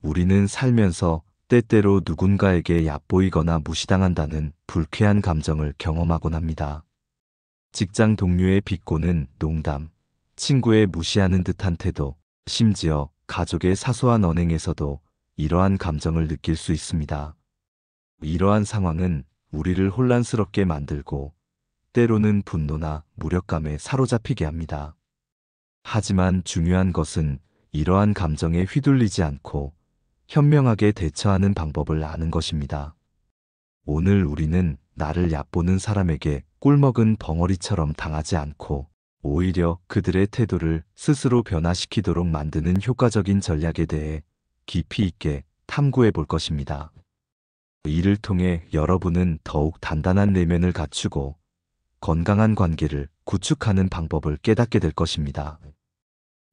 우리는 살면서 때때로 누군가에게 얕보이거나 무시당한다는 불쾌한 감정을 경험하곤 합니다. 직장 동료의 비꼬는 농담, 친구의 무시하는 듯한 태도, 심지어 가족의 사소한 언행에서도 이러한 감정을 느낄 수 있습니다. 이러한 상황은 우리를 혼란스럽게 만들고 때로는 분노나 무력감에 사로잡히게 합니다. 하지만 중요한 것은 이러한 감정에 휘둘리지 않고 현명하게 대처하는 방법을 아는 것입니다. 오늘 우리는 나를 얕보는 사람에게 꿀먹은 벙어리처럼 당하지 않고 오히려 그들의 태도를 스스로 변화시키도록 만드는 효과적인 전략에 대해 깊이 있게 탐구해 볼 것입니다. 이를 통해 여러분은 더욱 단단한 내면을 갖추고 건강한 관계를 구축하는 방법을 깨닫게 될 것입니다.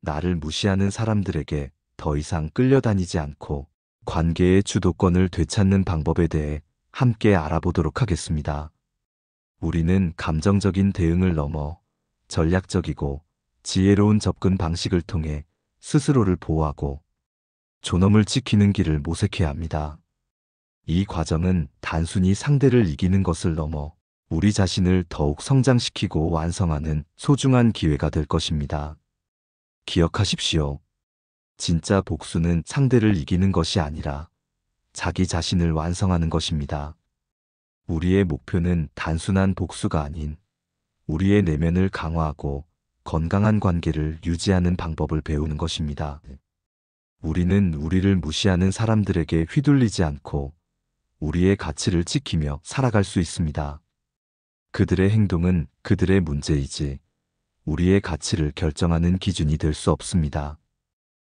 나를 무시하는 사람들에게 더 이상 끌려다니지 않고 관계의 주도권을 되찾는 방법에 대해 함께 알아보도록 하겠습니다. 우리는 감정적인 대응을 넘어 전략적이고 지혜로운 접근 방식을 통해 스스로를 보호하고 존엄을 지키는 길을 모색해야 합니다. 이 과정은 단순히 상대를 이기는 것을 넘어 우리 자신을 더욱 성장시키고 완성하는 소중한 기회가 될 것입니다. 기억하십시오. 진짜 복수는 상대를 이기는 것이 아니라 자기 자신을 완성하는 것입니다. 우리의 목표는 단순한 복수가 아닌 우리의 내면을 강화하고 건강한 관계를 유지하는 방법을 배우는 것입니다. 우리는 우리를 무시하는 사람들에게 휘둘리지 않고 우리의 가치를 지키며 살아갈 수 있습니다. 그들의 행동은 그들의 문제이지 우리의 가치를 결정하는 기준이 될 수 없습니다.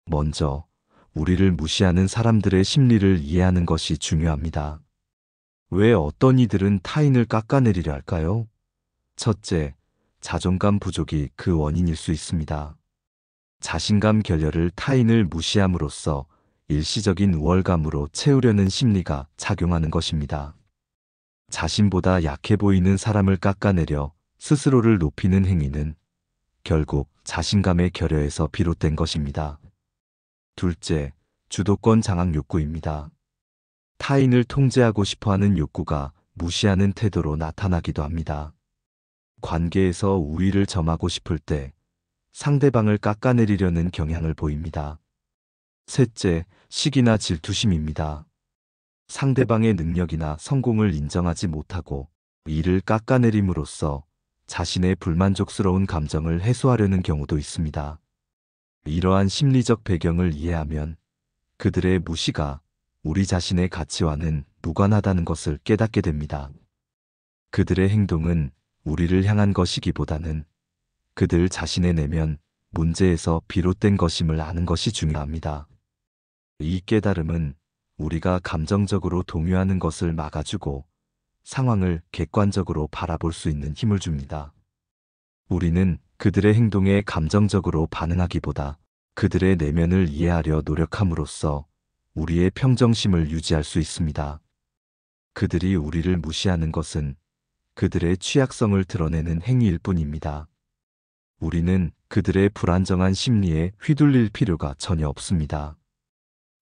먼저 우리를 무시하는 사람들의 심리를 이해하는 것이 중요합니다. 왜 어떤 이들은 타인을 깎아내리려 할까요? 첫째, 자존감 부족이 그 원인일 수 있습니다. 자신감 결여를 타인을 무시함으로써 일시적인 우월감으로 채우려는 심리가 작용하는 것입니다. 자신보다 약해 보이는 사람을 깎아내려 스스로를 높이는 행위는 결국 자신감의 결여에서 비롯된 것입니다. 둘째, 주도권 장악 욕구입니다. 타인을 통제하고 싶어하는 욕구가 무시하는 태도로 나타나기도 합니다. 관계에서 우위를 점하고 싶을 때 상대방을 깎아내리려는 경향을 보입니다. 셋째, 시기나 질투심입니다. 상대방의 능력이나 성공을 인정하지 못하고 이를 깎아내림으로써 자신의 불만족스러운 감정을 해소하려는 경우도 있습니다. 이러한 심리적 배경을 이해하면 그들의 무시가 우리 자신의 가치와는 무관하다는 것을 깨닫게 됩니다. 그들의 행동은 우리를 향한 것이기보다는 그들 자신의 내면 문제에서 비롯된 것임을 아는 것이 중요합니다. 이 깨달음은 우리가 감정적으로 동요하는 것을 막아주고 상황을 객관적으로 바라볼 수 있는 힘을 줍니다. 우리는 그들의 행동에 감정적으로 반응하기보다 그들의 내면을 이해하려 노력함으로써 우리의 평정심을 유지할 수 있습니다. 그들이 우리를 무시하는 것은 그들의 취약성을 드러내는 행위일 뿐입니다. 우리는 그들의 불안정한 심리에 휘둘릴 필요가 전혀 없습니다.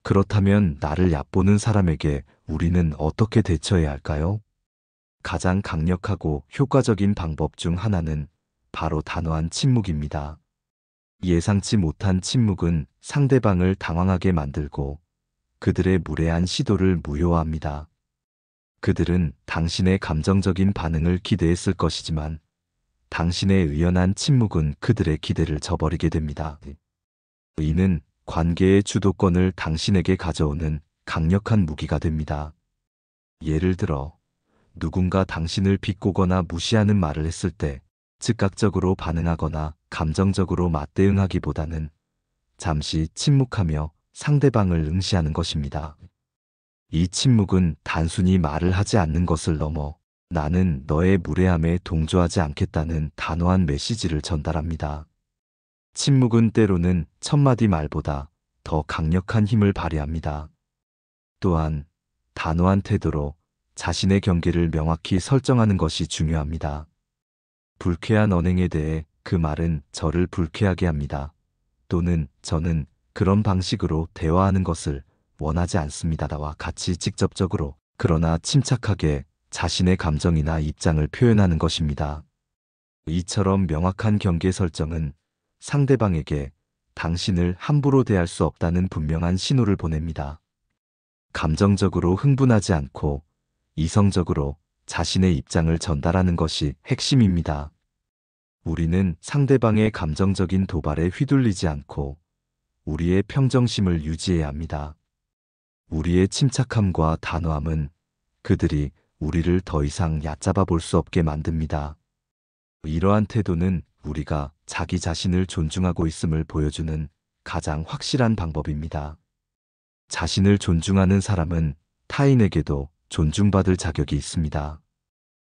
그렇다면 나를 얕보는 사람에게 우리는 어떻게 대처해야 할까요? 가장 강력하고 효과적인 방법 중 하나는 바로 단호한 침묵입니다. 예상치 못한 침묵은 상대방을 당황하게 만들고 그들의 무례한 시도를 무효화합니다. 그들은 당신의 감정적인 반응을 기대했을 것이지만 당신의 의연한 침묵은 그들의 기대를 저버리게 됩니다. 이는 관계의 주도권을 당신에게 가져오는 강력한 무기가 됩니다. 예를 들어 누군가 당신을 비꼬거나 무시하는 말을 했을 때 즉각적으로 반응하거나 감정적으로 맞대응하기보다는 잠시 침묵하며 상대방을 응시하는 것입니다. 이 침묵은 단순히 말을 하지 않는 것을 넘어 나는 너의 무례함에 동조하지 않겠다는 단호한 메시지를 전달합니다. 침묵은 때로는 천마디 말보다 더 강력한 힘을 발휘합니다. 또한 단호한 태도로 자신의 경계를 명확히 설정하는 것이 중요합니다. 불쾌한 언행에 대해 그 말은 저를 불쾌하게 합니다. 또는 저는 그런 방식으로 대화하는 것을 원하지 않습니다와 같이 직접적으로 그러나 침착하게 자신의 감정이나 입장을 표현하는 것입니다. 이처럼 명확한 경계 설정은 상대방에게 당신을 함부로 대할 수 없다는 분명한 신호를 보냅니다. 감정적으로 흥분하지 않고 이성적으로 자신의 입장을 전달하는 것이 핵심입니다. 우리는 상대방의 감정적인 도발에 휘둘리지 않고 우리의 평정심을 유지해야 합니다. 우리의 침착함과 단호함은 그들이 우리를 더 이상 얕잡아 볼 수 없게 만듭니다. 이러한 태도는 우리가 자기 자신을 존중하고 있음을 보여주는 가장 확실한 방법입니다. 자신을 존중하는 사람은 타인에게도 존중받을 자격이 있습니다.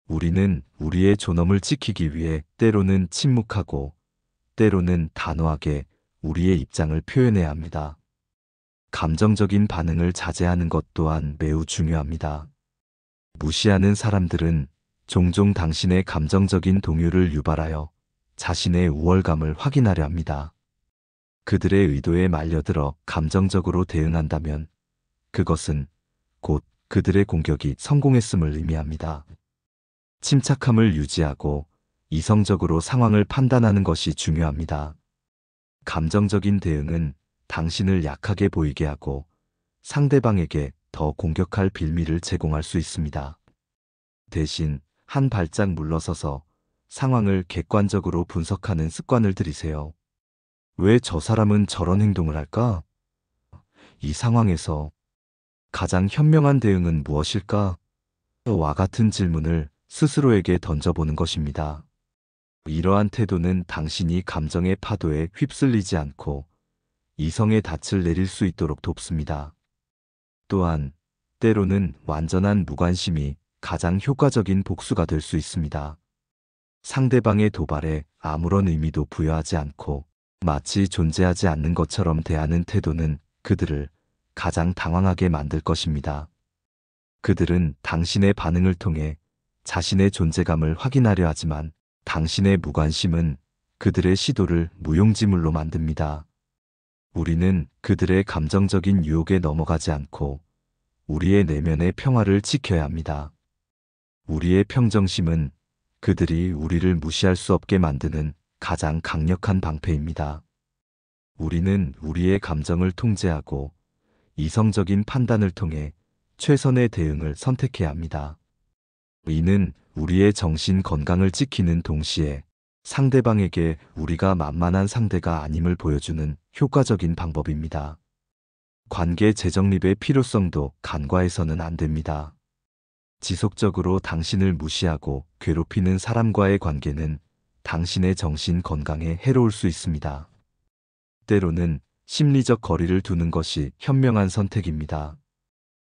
우리는 우리의 존엄을 지키기 위해 때로는 침묵하고 때로는 단호하게 우리의 입장을 표현해야 합니다. 감정적인 반응을 자제하는 것 또한 매우 중요합니다. 무시하는 사람들은 종종 당신의 감정적인 동요를 유발하여 자신의 우월감을 확인하려 합니다. 그들의 의도에 말려들어 감정적으로 대응한다면 그것은 곧 그들의 공격이 성공했음을 의미합니다. 침착함을 유지하고 이성적으로 상황을 판단하는 것이 중요합니다. 감정적인 대응은 당신을 약하게 보이게 하고 상대방에게 더 공격할 빌미를 제공할 수 있습니다. 대신 한 발짝 물러서서 상황을 객관적으로 분석하는 습관을 들이세요. 왜 저 사람은 저런 행동을 할까? 이 상황에서 가장 현명한 대응은 무엇일까? 와 같은 질문을 스스로에게 던져보는 것입니다. 이러한 태도는 당신이 감정의 파도에 휩쓸리지 않고 이성의 닻을 내릴 수 있도록 돕습니다. 또한 때로는 완전한 무관심이 가장 효과적인 복수가 될 수 있습니다. 상대방의 도발에 아무런 의미도 부여하지 않고 마치 존재하지 않는 것처럼 대하는 태도는 그들을 가장 당황하게 만들 것입니다. 그들은 당신의 반응을 통해 자신의 존재감을 확인하려 하지만 당신의 무관심은 그들의 시도를 무용지물로 만듭니다. 우리는 그들의 감정적인 유혹에 넘어가지 않고 우리의 내면의 평화를 지켜야 합니다. 우리의 평정심은 그들이 우리를 무시할 수 없게 만드는 가장 강력한 방패입니다. 우리는 우리의 감정을 통제하고 이성적인 판단을 통해 최선의 대응을 선택해야 합니다. 이는 우리의 정신 건강을 지키는 동시에 상대방에게 우리가 만만한 상대가 아님을 보여주는 효과적인 방법입니다. 관계 재정립의 필요성도 간과해서는 안 됩니다. 지속적으로 당신을 무시하고 괴롭히는 사람과의 관계는 당신의 정신 건강에 해로울 수 있습니다. 때로는 심리적 거리를 두는 것이 현명한 선택입니다.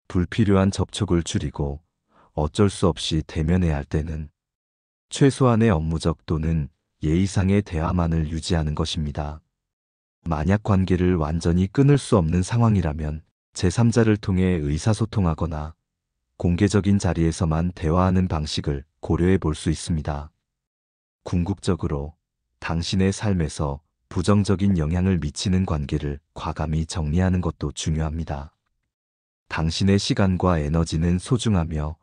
불필요한 접촉을 줄이고 어쩔 수 없이 대면해야 할 때는 최소한의 업무적 또는 예의상의 대화만을 유지하는 것입니다. 만약 관계를 완전히 끊을 수 없는 상황이라면 제3자를 통해 의사소통하거나 공개적인 자리에서만 대화하는 방식을 고려해 볼 수 있습니다. 궁극적으로 당신의 삶에서 부정적인 영향을 미치는 관계를 과감히 정리하는 것도 중요합니다. 당신의 시간과 에너지는 소중하며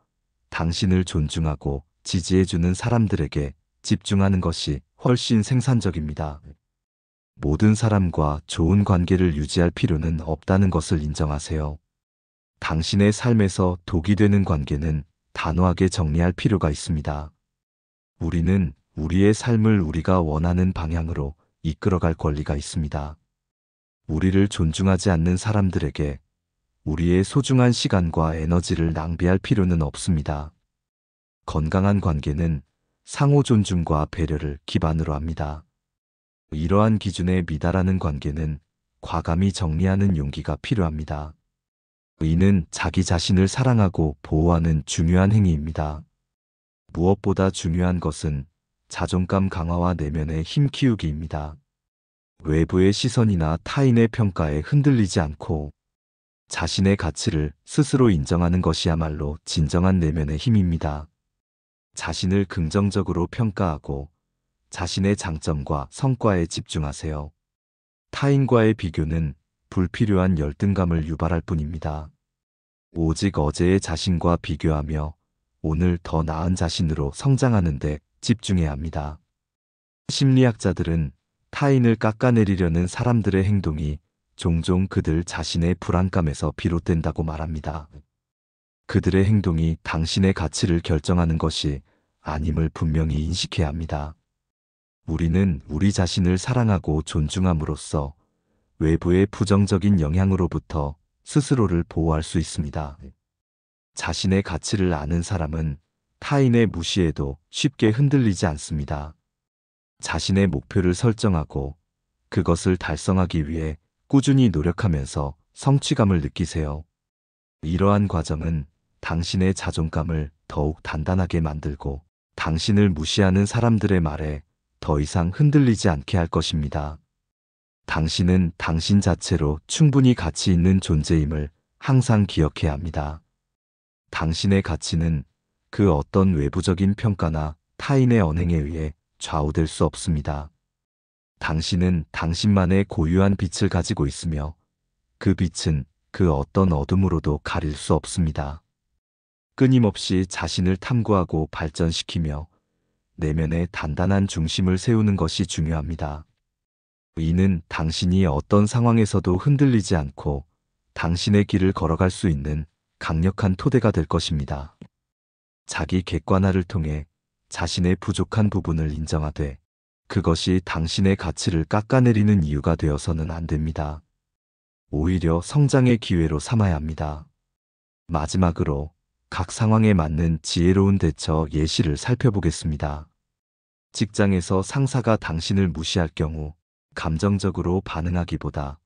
당신을 존중하고 지지해주는 사람들에게 집중하는 것이 훨씬 생산적입니다. 모든 사람과 좋은 관계를 유지할 필요는 없다는 것을 인정하세요. 당신의 삶에서 독이 되는 관계는 단호하게 정리할 필요가 있습니다. 우리는 우리의 삶을 우리가 원하는 방향으로 이끌어갈 권리가 있습니다. 우리를 존중하지 않는 사람들에게 우리의 소중한 시간과 에너지를 낭비할 필요는 없습니다. 건강한 관계는 상호 존중과 배려를 기반으로 합니다. 이러한 기준에 미달하는 관계는 과감히 정리하는 용기가 필요합니다. 이는 자기 자신을 사랑하고 보호하는 중요한 행위입니다. 무엇보다 중요한 것은 자존감 강화와 내면의 힘 키우기입니다. 외부의 시선이나 타인의 평가에 흔들리지 않고 자신의 가치를 스스로 인정하는 것이야말로 진정한 내면의 힘입니다. 자신을 긍정적으로 평가하고 자신의 장점과 성과에 집중하세요. 타인과의 비교는 불필요한 열등감을 유발할 뿐입니다. 오직 어제의 자신과 비교하며 오늘 더 나은 자신으로 성장하는 데 집중해야 합니다. 심리학자들은 타인을 깎아내리려는 사람들의 행동이 종종 그들 자신의 불안감에서 비롯된다고 말합니다. 그들의 행동이 당신의 가치를 결정하는 것이 아님을 분명히 인식해야 합니다. 우리는 우리 자신을 사랑하고 존중함으로써 외부의 부정적인 영향으로부터 스스로를 보호할 수 있습니다. 자신의 가치를 아는 사람은 타인의 무시에도 쉽게 흔들리지 않습니다. 자신의 목표를 설정하고 그것을 달성하기 위해 꾸준히 노력하면서 성취감을 느끼세요. 이러한 과정은 당신의 자존감을 더욱 단단하게 만들고 당신을 무시하는 사람들의 말에 더 이상 흔들리지 않게 할 것입니다. 당신은 당신 자체로 충분히 가치 있는 존재임을 항상 기억해야 합니다. 당신의 가치는 그 어떤 외부적인 평가나 타인의 언행에 의해 좌우될 수 없습니다. 당신은 당신만의 고유한 빛을 가지고 있으며 그 빛은 그 어떤 어둠으로도 가릴 수 없습니다. 끊임없이 자신을 탐구하고 발전시키며 내면에 단단한 중심을 세우는 것이 중요합니다. 이는 당신이 어떤 상황에서도 흔들리지 않고 당신의 길을 걸어갈 수 있는 강력한 토대가 될 것입니다. 자기 객관화를 통해 자신의 부족한 부분을 인정하되 그것이 당신의 가치를 깎아내리는 이유가 되어서는 안 됩니다. 오히려 성장의 기회로 삼아야 합니다. 마지막으로 각 상황에 맞는 지혜로운 대처 예시를 살펴보겠습니다. 직장에서 상사가 당신을 무시할 경우 감정적으로 반응하기보다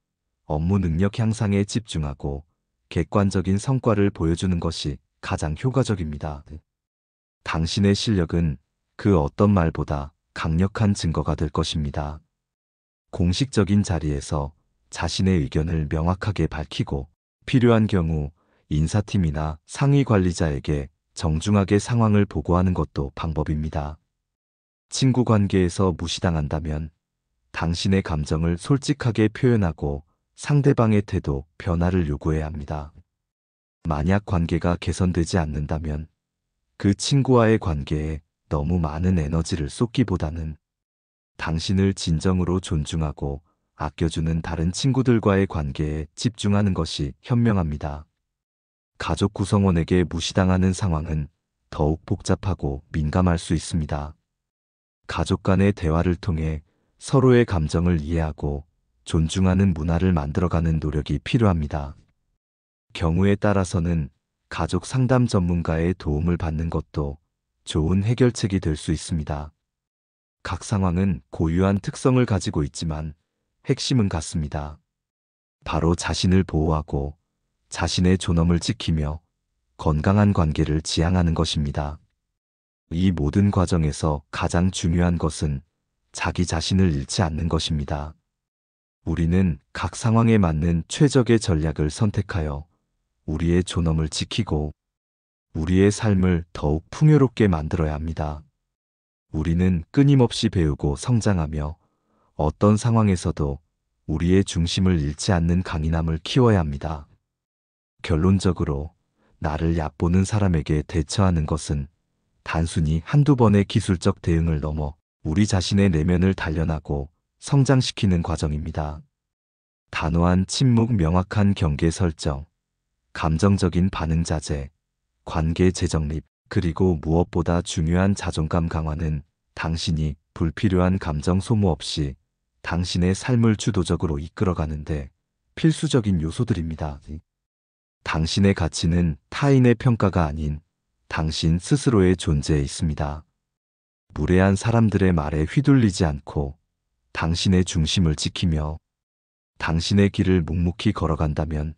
업무 능력 향상에 집중하고 객관적인 성과를 보여주는 것이 가장 효과적입니다. 당신의 실력은 그 어떤 말보다 강력한 증거가 될 것입니다. 공식적인 자리에서 자신의 의견을 명확하게 밝히고 필요한 경우 인사팀이나 상위 관리자에게 정중하게 상황을 보고하는 것도 방법입니다. 친구 관계에서 무시당한다면 당신의 감정을 솔직하게 표현하고 상대방의 태도 변화를 요구해야 합니다. 만약 관계가 개선되지 않는다면 그 친구와의 관계에 너무 많은 에너지를 쏟기보다는 당신을 진정으로 존중하고 아껴주는 다른 친구들과의 관계에 집중하는 것이 현명합니다. 가족 구성원에게 무시당하는 상황은 더욱 복잡하고 민감할 수 있습니다. 가족 간의 대화를 통해 서로의 감정을 이해하고 존중하는 문화를 만들어가는 노력이 필요합니다. 경우에 따라서는 가족 상담 전문가의 도움을 받는 것도 좋은 해결책이 될 수 있습니다. 각 상황은 고유한 특성을 가지고 있지만 핵심은 같습니다. 바로 자신을 보호하고 자신의 존엄을 지키며 건강한 관계를 지향하는 것입니다. 이 모든 과정에서 가장 중요한 것은 자기 자신을 잃지 않는 것입니다. 우리는 각 상황에 맞는 최적의 전략을 선택하여 우리의 존엄을 지키고 우리의 삶을 더욱 풍요롭게 만들어야 합니다. 우리는 끊임없이 배우고 성장하며 어떤 상황에서도 우리의 중심을 잃지 않는 강인함을 키워야 합니다. 결론적으로 나를 얕보는 사람에게 대처하는 것은 단순히 한두 번의 기술적 대응을 넘어 우리 자신의 내면을 단련하고 성장시키는 과정입니다. 단호한 침묵, 명확한 경계 설정, 감정적인 반응 자제, 관계 재정립, 그리고 무엇보다 중요한 자존감 강화는 당신이 불필요한 감정 소모 없이 당신의 삶을 주도적으로 이끌어가는데 필수적인 요소들입니다. 당신의 가치는 타인의 평가가 아닌 당신 스스로의 존재에 있습니다. 무례한 사람들의 말에 휘둘리지 않고 당신의 중심을 지키며 당신의 길을 묵묵히 걸어간다면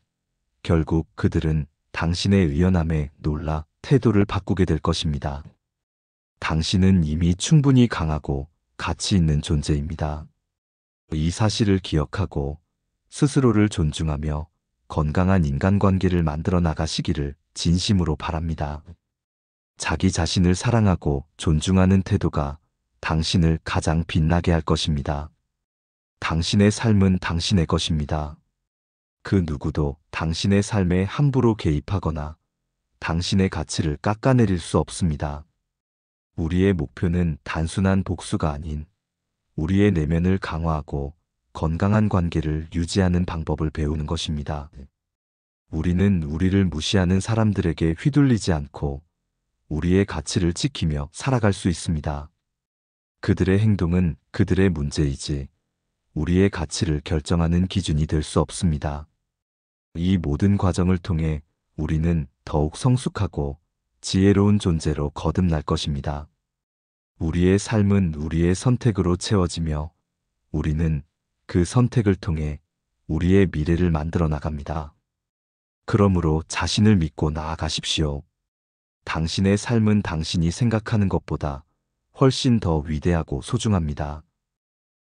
결국 그들은 당신의 의연함에 놀라 태도를 바꾸게 될 것입니다. 당신은 이미 충분히 강하고 가치 있는 존재입니다. 이 사실을 기억하고 스스로를 존중하며 건강한 인간관계를 만들어 나가시기를 진심으로 바랍니다. 자기 자신을 사랑하고 존중하는 태도가 당신을 가장 빛나게 할 것입니다. 당신의 삶은 당신의 것입니다. 그 누구도 당신의 삶에 함부로 개입하거나 당신의 가치를 깎아내릴 수 없습니다. 우리의 목표는 단순한 복수가 아닌 우리의 내면을 강화하고 건강한 관계를 유지하는 방법을 배우는 것입니다. 우리는 우리를 무시하는 사람들에게 휘둘리지 않고 우리의 가치를 지키며 살아갈 수 있습니다. 그들의 행동은 그들의 문제이지 우리의 가치를 결정하는 기준이 될 수 없습니다. 이 모든 과정을 통해 우리는 더욱 성숙하고 지혜로운 존재로 거듭날 것입니다. 우리의 삶은 우리의 선택으로 채워지며 우리는 그 선택을 통해 우리의 미래를 만들어 나갑니다. 그러므로 자신을 믿고 나아가십시오. 당신의 삶은 당신이 생각하는 것보다 훨씬 더 위대하고 소중합니다.